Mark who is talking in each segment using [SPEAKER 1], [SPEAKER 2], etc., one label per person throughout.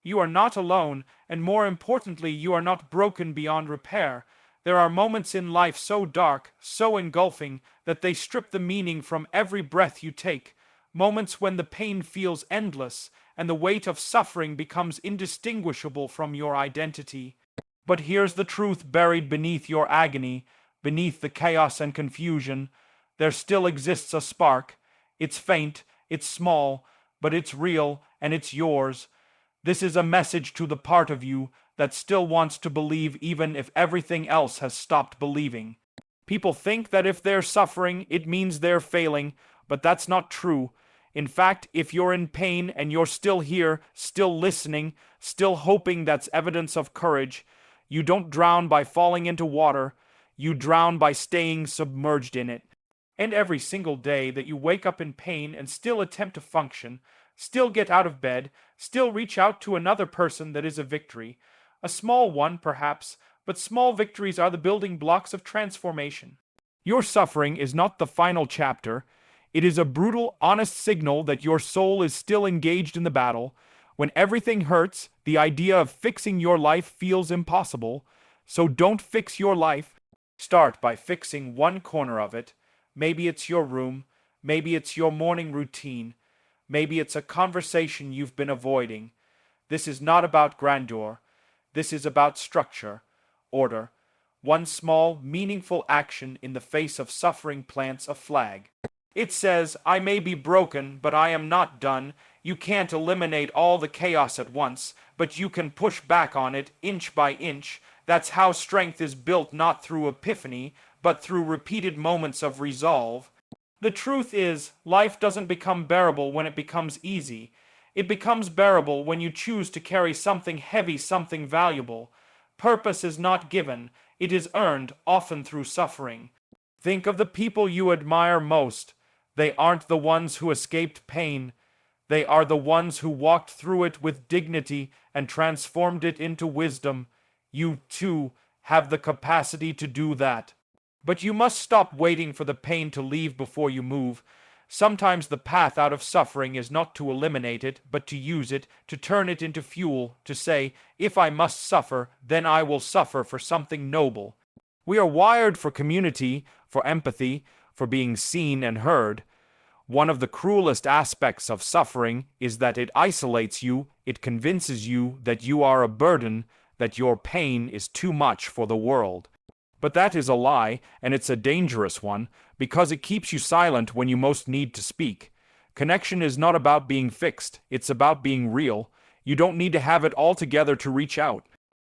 [SPEAKER 1] You are not alone, and more importantly, you are not broken beyond repair. There are moments in life so dark, so engulfing, that they strip the meaning from every breath you take. Moments when the pain feels endless, and the weight of suffering becomes indistinguishable from your identity. But here's the truth buried beneath your agony, beneath the chaos and confusion. There still exists a spark. It's faint, it's small, but it's real, and it's yours. This is a message to the part of you that still wants to believe even if everything else has stopped believing. People think that if they're suffering, it means they're failing, but that's not true. In fact, if you're in pain and you're still here, still listening, still hoping, that's evidence of courage. You don't drown by falling into water. You drown by staying submerged in it. And every single day that you wake up in pain and still attempt to function, still get out of bed, still reach out to another person, that is a victory. A small one, perhaps, but small victories are the building blocks of transformation. Your suffering is not the final chapter. It is a brutal, honest signal that your soul is still engaged in the battle. When everything hurts, the idea of fixing your life feels impossible. So don't fix your life. Start by fixing one corner of it. Maybe it's your room. Maybe it's your morning routine. Maybe it's a conversation you've been avoiding. This is not about grandeur. This is about structure, order. One small, meaningful action in the face of suffering plants a flag. It says, I may be broken, but I am not done. You can't eliminate all the chaos at once, but you can push back on it inch by inch. That's how strength is built, not through epiphany, but through repeated moments of resolve. The truth is, life doesn't become bearable when it becomes easy. It becomes bearable when you choose to carry something heavy, something valuable. Purpose is not given, it is earned, often through suffering. Think of the people you admire most. They aren't the ones who escaped pain. They are the ones who walked through it with dignity and transformed it into wisdom. You, too, have the capacity to do that. But you must stop waiting for the pain to leave before you move. Sometimes the path out of suffering is not to eliminate it, but to use it, to turn it into fuel, to say, if I must suffer, then I will suffer for something noble. We are wired for community, for empathy, for being seen and heard. One of the cruelest aspects of suffering is that it isolates you, it convinces you that you are a burden, that your pain is too much for the world. But that is a lie, and it's a dangerous one, because it keeps you silent when you most need to speak. Connection is not about being fixed, it's about being real. You don't need to have it all together to reach out.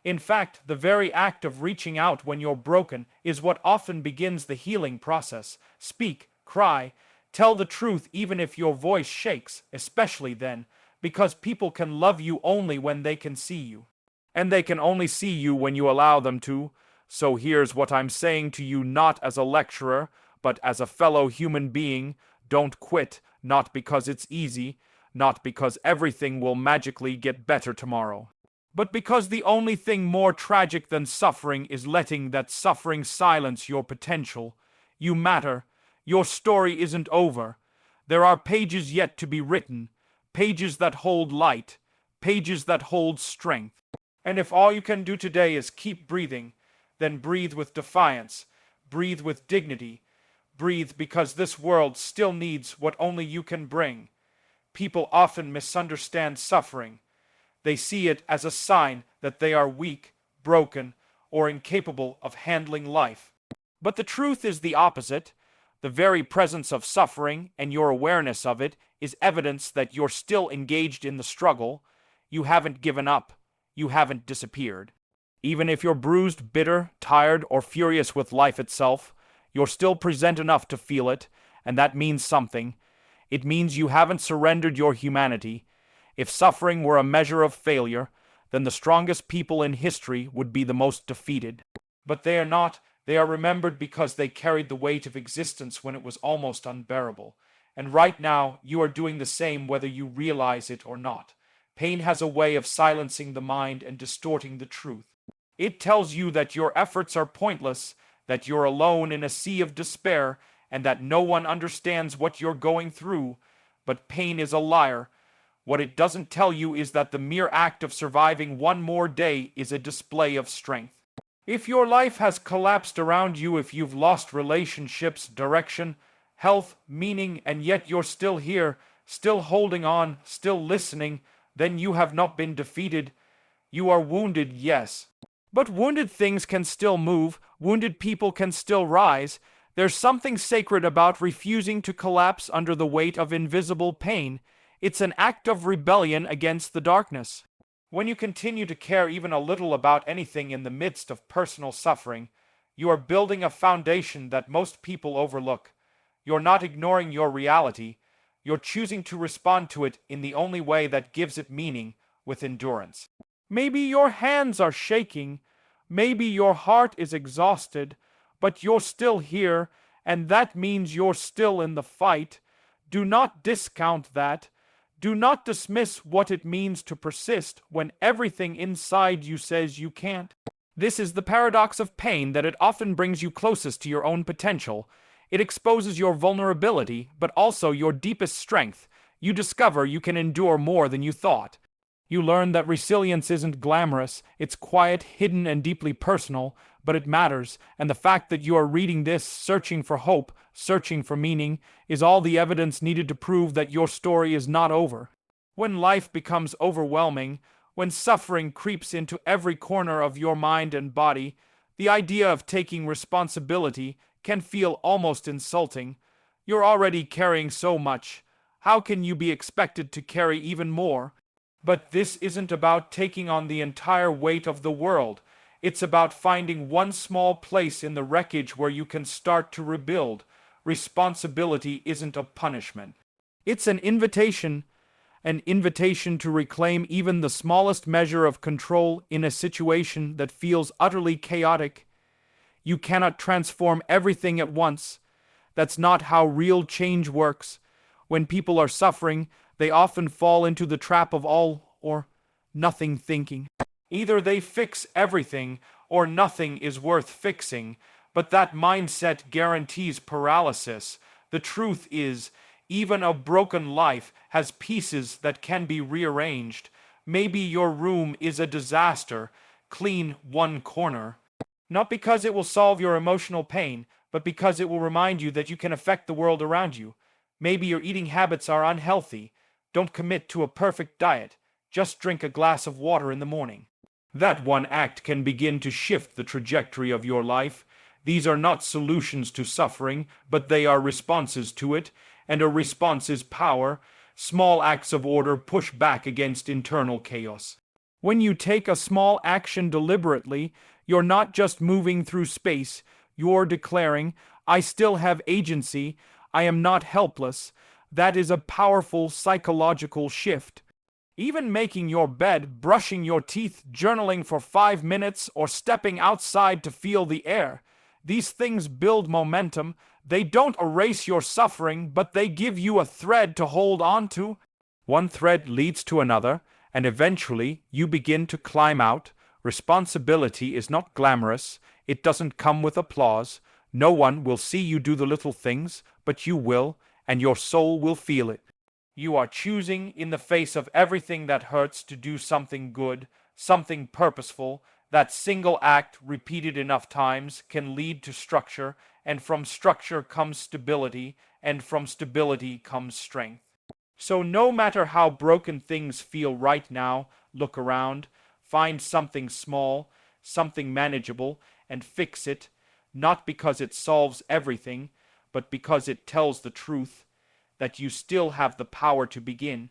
[SPEAKER 1] In fact, the very act of reaching out when you're broken is what often begins the healing process. Speak, cry, tell the truth even if your voice shakes, especially then, because people can love you only when they can see you. And they can only see you when you allow them to. So here's what I'm saying to you, not as a lecturer, but as a fellow human being. Don't quit, not because it's easy, not because everything will magically get better tomorrow, but because the only thing more tragic than suffering is letting that suffering silence your potential. You matter. Your story isn't over. There are pages yet to be written, pages that hold light, pages that hold strength. And if all you can do today is keep breathing, then breathe with defiance, breathe with dignity, breathe because this world still needs what only you can bring. People often misunderstand suffering. They see it as a sign that they are weak, broken, or incapable of handling life. But the truth is the opposite. The very presence of suffering and your awareness of it is evidence that you're still engaged in the struggle. You haven't given up. You haven't disappeared. Even if you're bruised, bitter, tired, or furious with life itself, you're still present enough to feel it, and that means something. It means you haven't surrendered your humanity. If suffering were a measure of failure, then the strongest people in history would be the most defeated. But they are not. They are remembered because they carried the weight of existence when it was almost unbearable. And right now, you are doing the same whether you realize it or not. Pain has a way of silencing the mind and distorting the truth. It tells you that your efforts are pointless, that you're alone in a sea of despair, and that no one understands what you're going through. But pain is a liar. What it doesn't tell you is that the mere act of surviving one more day is a display of strength. If your life has collapsed around you, if you've lost relationships, direction, health, meaning, and yet you're still here, still holding on, still listening, then you have not been defeated. You are wounded, yes. But wounded things can still move, wounded people can still rise. There's something sacred about refusing to collapse under the weight of invisible pain. It's an act of rebellion against the darkness. When you continue to care even a little about anything in the midst of personal suffering, you are building a foundation that most people overlook. You're not ignoring your reality, you're choosing to respond to it in the only way that gives it meaning, with endurance. Maybe your hands are shaking, maybe your heart is exhausted, but you're still here, and that means you're still in the fight. Do not discount that. Do not dismiss what it means to persist when everything inside you says you can't. This is the paradox of pain, that it often brings you closest to your own potential. It exposes your vulnerability, but also your deepest strength. You discover you can endure more than you thought. You learn that resilience isn't glamorous, it's quiet, hidden, and deeply personal, but it matters, and the fact that you are reading this, searching for hope, searching for meaning, is all the evidence needed to prove that your story is not over. When life becomes overwhelming, when suffering creeps into every corner of your mind and body, the idea of taking responsibility can feel almost insulting. You're already carrying so much. How can you be expected to carry even more? But this isn't about taking on the entire weight of the world. It's about finding one small place in the wreckage where you can start to rebuild. Responsibility isn't a punishment. It's an invitation to reclaim even the smallest measure of control in a situation that feels utterly chaotic. You cannot transform everything at once. That's not how real change works. When people are suffering, they often fall into the trap of all or nothing thinking. Either they fix everything or nothing is worth fixing, but that mindset guarantees paralysis. The truth is, even a broken life has pieces that can be rearranged. Maybe your room is a disaster. Clean one corner. Not because it will solve your emotional pain, but because it will remind you that you can affect the world around you. Maybe your eating habits are unhealthy. Don't commit to a perfect diet. Just drink a glass of water in the morning. That one act can begin to shift the trajectory of your life. These are not solutions to suffering, but they are responses to it, and a response is power. Small acts of order push back against internal chaos. When you take a small action deliberately, you're not just moving through space, you're declaring, I still have agency, I am not helpless. That is a powerful psychological shift. Even making your bed, brushing your teeth, journaling for 5 minutes, or stepping outside to feel the air. These things build momentum. They don't erase your suffering, but they give you a thread to hold on to. One thread leads to another, and eventually you begin to climb out. Responsibility is not glamorous. It doesn't come with applause. No one will see you do the little things, but you will, and your soul will feel it. You are choosing, in the face of everything that hurts, to do something good, something purposeful. That single act, repeated enough times, can lead to structure, and from structure comes stability, and from stability comes strength. So no matter how broken things feel right now, look around, find something small, something manageable, and fix it, not because it solves everything, but because it tells the truth, that you still have the power to begin.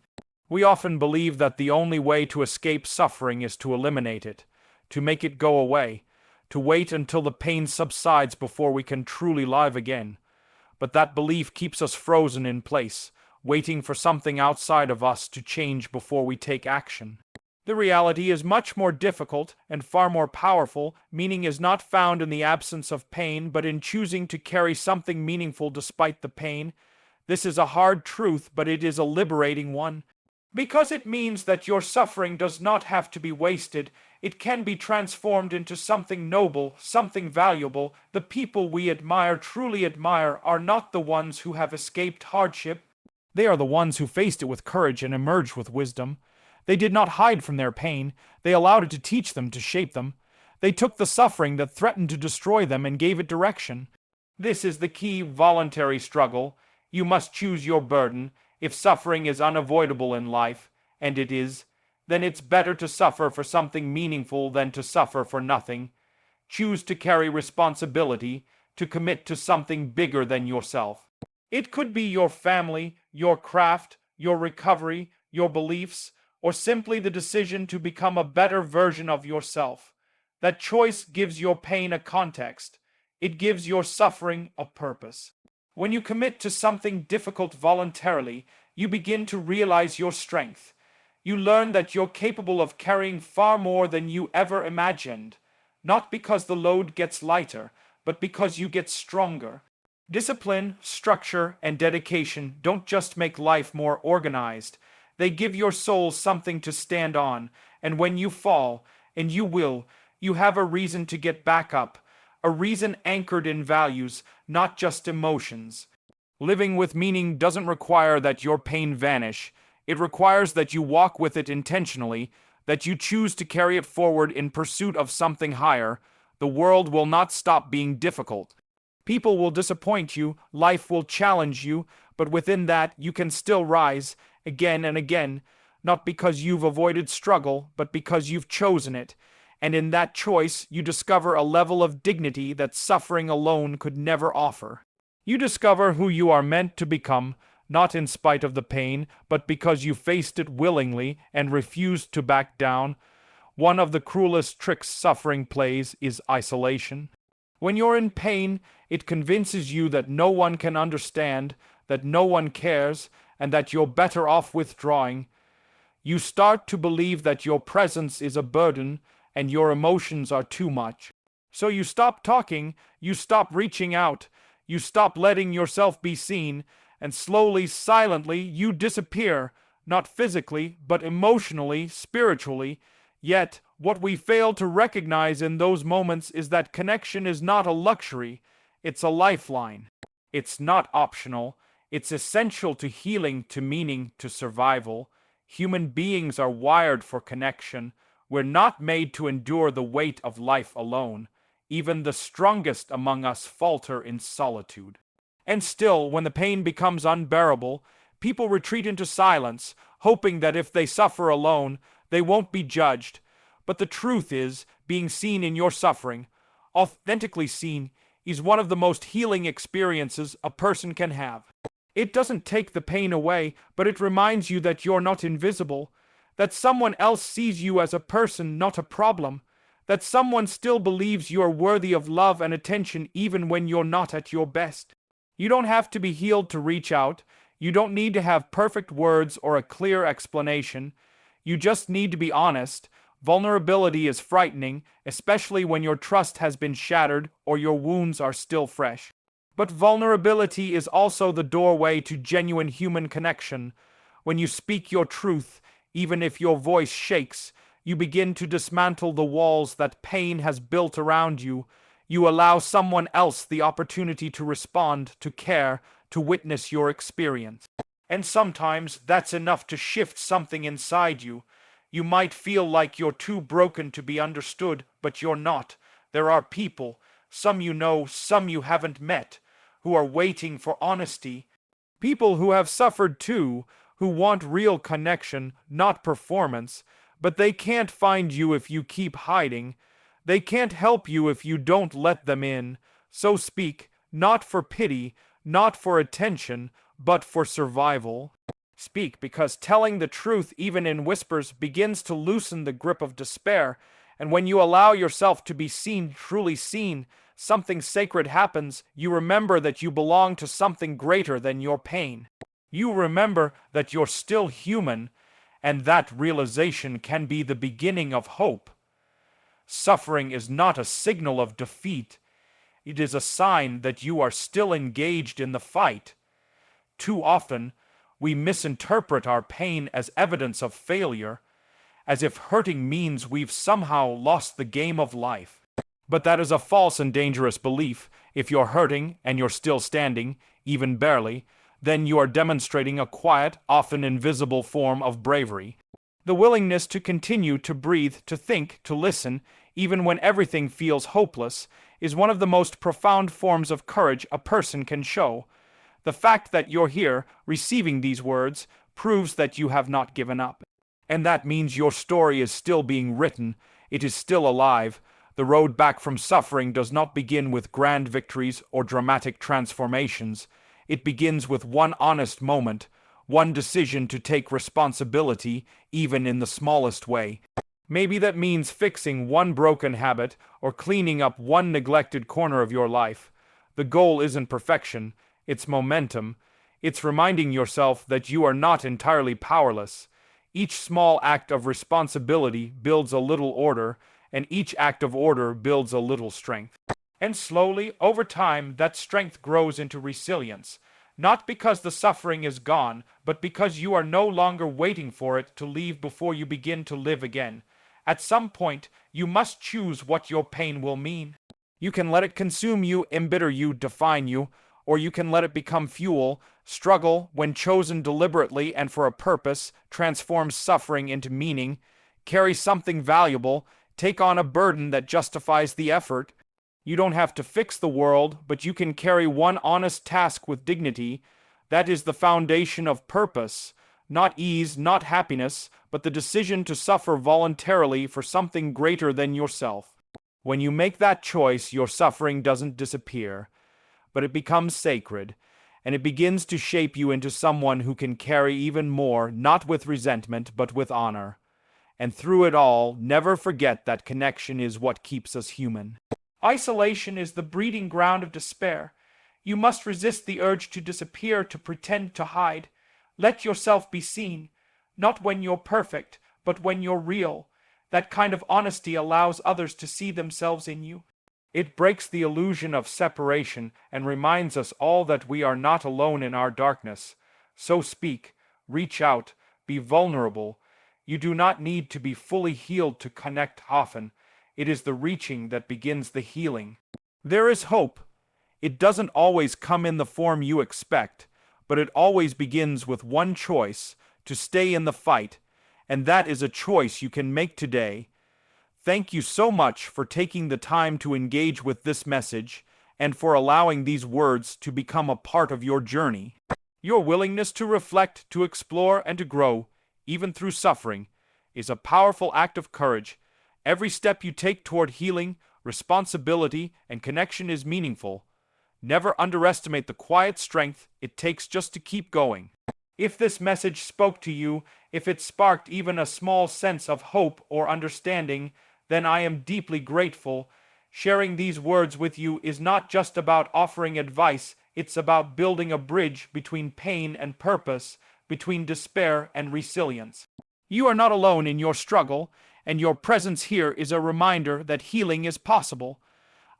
[SPEAKER 1] We often believe that the only way to escape suffering is to eliminate it, to make it go away, to wait until the pain subsides before we can truly live again. But that belief keeps us frozen in place, waiting for something outside of us to change before we take action. The reality is much more difficult and far more powerful. Meaning is not found in the absence of pain, but in choosing to carry something meaningful despite the pain. This is a hard truth, but it is a liberating one. Because it means that your suffering does not have to be wasted. It can be transformed into something noble, something valuable. The people we admire, truly admire, are not the ones who have escaped hardship. They are the ones who faced it with courage and emerged with wisdom. They did not hide from their pain, they allowed it to teach them, to shape them. They took the suffering that threatened to destroy them and gave it direction. This is the key: voluntary struggle. You must choose your burden. If suffering is unavoidable in life, and it is, then it's better to suffer for something meaningful than to suffer for nothing. Choose to carry responsibility, to commit to something bigger than yourself. It could be your family, your craft, your recovery, your beliefs, or simply the decision to become a better version of yourself. That choice gives your pain a context. It gives your suffering a purpose. When you commit to something difficult voluntarily, you begin to realize your strength. You learn that you're capable of carrying far more than you ever imagined, not because the load gets lighter, but because you get stronger. Discipline, structure, and dedication don't just make life more organized. They give your soul something to stand on, and when you fall, and you will, you have a reason to get back up, a reason anchored in values, not just emotions. Living with meaning doesn't require that your pain vanish. It requires that you walk with it intentionally, that you choose to carry it forward in pursuit of something higher. The world will not stop being difficult. People will disappoint you, life will challenge you, but within that you can still rise, again and again, not because you've avoided struggle, but because you've chosen it. And in that choice, you discover a level of dignity that suffering alone could never offer. You discover who you are meant to become, not in spite of the pain, but because you faced it willingly and refused to back down. One of the cruelest tricks suffering plays is isolation. When you're in pain, it convinces you that no one can understand, that no one cares, and that you're better off withdrawing. You start to believe that your presence is a burden and your emotions are too much. So you stop talking, you stop reaching out, you stop letting yourself be seen, and slowly, silently, you disappear, not physically, but emotionally, spiritually. Yet, what we fail to recognize in those moments is that connection is not a luxury, it's a lifeline. It's not optional, it's essential to healing, to meaning, to survival. Human beings are wired for connection. We're not made to endure the weight of life alone. Even the strongest among us falter in solitude. And still, when the pain becomes unbearable, people retreat into silence, hoping that if they suffer alone, they won't be judged. But the truth is, being seen in your suffering, authentically seen, is one of the most healing experiences a person can have. It doesn't take the pain away, but it reminds you that you're not invisible, that someone else sees you as a person, not a problem, that someone still believes you're worthy of love and attention even when you're not at your best. You don't have to be healed to reach out. You don't need to have perfect words or a clear explanation. You just need to be honest. Vulnerability is frightening, especially when your trust has been shattered or your wounds are still fresh. But vulnerability is also the doorway to genuine human connection. When you speak your truth, even if your voice shakes, you begin to dismantle the walls that pain has built around you. You allow someone else the opportunity to respond, to care, to witness your experience. And sometimes that's enough to shift something inside you. You might feel like you're too broken to be understood, but you're not. There are people, some you know, some you haven't met, who are waiting for honesty. People who have suffered too, who want real connection, not performance, but they can't find you if you keep hiding. They can't help you if you don't let them in. So speak, not for pity, not for attention, but for survival. Speak, because telling the truth, even in whispers, begins to loosen the grip of despair. And when you allow yourself to be seen, truly seen, something sacred happens. You remember that you belong to something greater than your pain. You remember that you're still human, and that realization can be the beginning of hope. Suffering is not a signal of defeat. It is a sign that you are still engaged in the fight. Too often, we misinterpret our pain as evidence of failure, as if hurting means we've somehow lost the game of life. But that is a false and dangerous belief. If you're hurting and you're still standing, even barely, then you are demonstrating a quiet, often invisible form of bravery. The willingness to continue to breathe, to think, to listen, even when everything feels hopeless, is one of the most profound forms of courage a person can show. The fact that you're here, receiving these words, proves that you have not given up. And that means your story is still being written, it is still alive. The road back from suffering does not begin with grand victories or dramatic transformations. It begins with one honest moment, one decision to take responsibility, even in the smallest way. Maybe that means fixing one broken habit or cleaning up one neglected corner of your life. The goal isn't perfection, it's momentum. It's reminding yourself that you are not entirely powerless. Each small act of responsibility builds a little order, and each act of order builds a little strength. And slowly, over time, that strength grows into resilience. Not because the suffering is gone, but because you are no longer waiting for it to leave before you begin to live again. At some point, you must choose what your pain will mean. You can let it consume you, embitter you, define you, or you can let it become fuel. Struggle, when chosen deliberately and for a purpose, transforms suffering into meaning. Carry something valuable, take on a burden that justifies the effort. You don't have to fix the world, but you can carry one honest task with dignity. That is the foundation of purpose. Not ease, not happiness, but the decision to suffer voluntarily for something greater than yourself. When you make that choice, your suffering doesn't disappear, but it becomes sacred, and it begins to shape you into someone who can carry even more, not with resentment, but with honor. And through it all, never forget that connection is what keeps us human. Isolation is the breeding ground of despair. You must resist the urge to disappear, to pretend, to hide. Let yourself be seen, not when you're perfect, but when you're real. That kind of honesty allows others to see themselves in you. It breaks the illusion of separation and reminds us all that we are not alone in our darkness. So speak, reach out, be vulnerable. You do not need to be fully healed to connect often. It is the reaching that begins the healing. There is hope. It doesn't always come in the form you expect, but it always begins with one choice, to stay in the fight, and that is a choice you can make today. Thank you so much for taking the time to engage with this message and for allowing these words to become a part of your journey. Your willingness to reflect, to explore, and to grow, even through suffering, is a powerful act of courage. Every step you take toward healing, responsibility, and connection is meaningful. Never underestimate the quiet strength it takes just to keep going. If this message spoke to you, if it sparked even a small sense of hope or understanding, then I am deeply grateful. Sharing these words with you is not just about offering advice, it's about building a bridge between pain and purpose, between despair and resilience. You are not alone in your struggle, and your presence here is a reminder that healing is possible.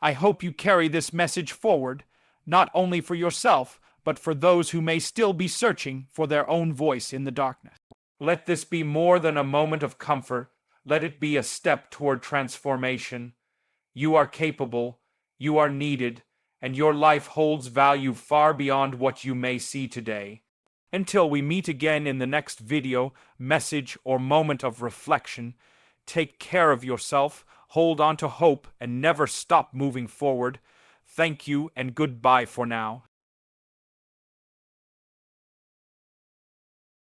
[SPEAKER 1] I hope you carry this message forward, not only for yourself, but for those who may still be searching for their own voice in the darkness. Let this be more than a moment of comfort. Let it be a step toward transformation. You are capable, you are needed, and your life holds value far beyond what you may see today. Until we meet again in the next video, message, or moment of reflection, take care of yourself, hold on to hope, and never stop moving forward. Thank you and goodbye for now.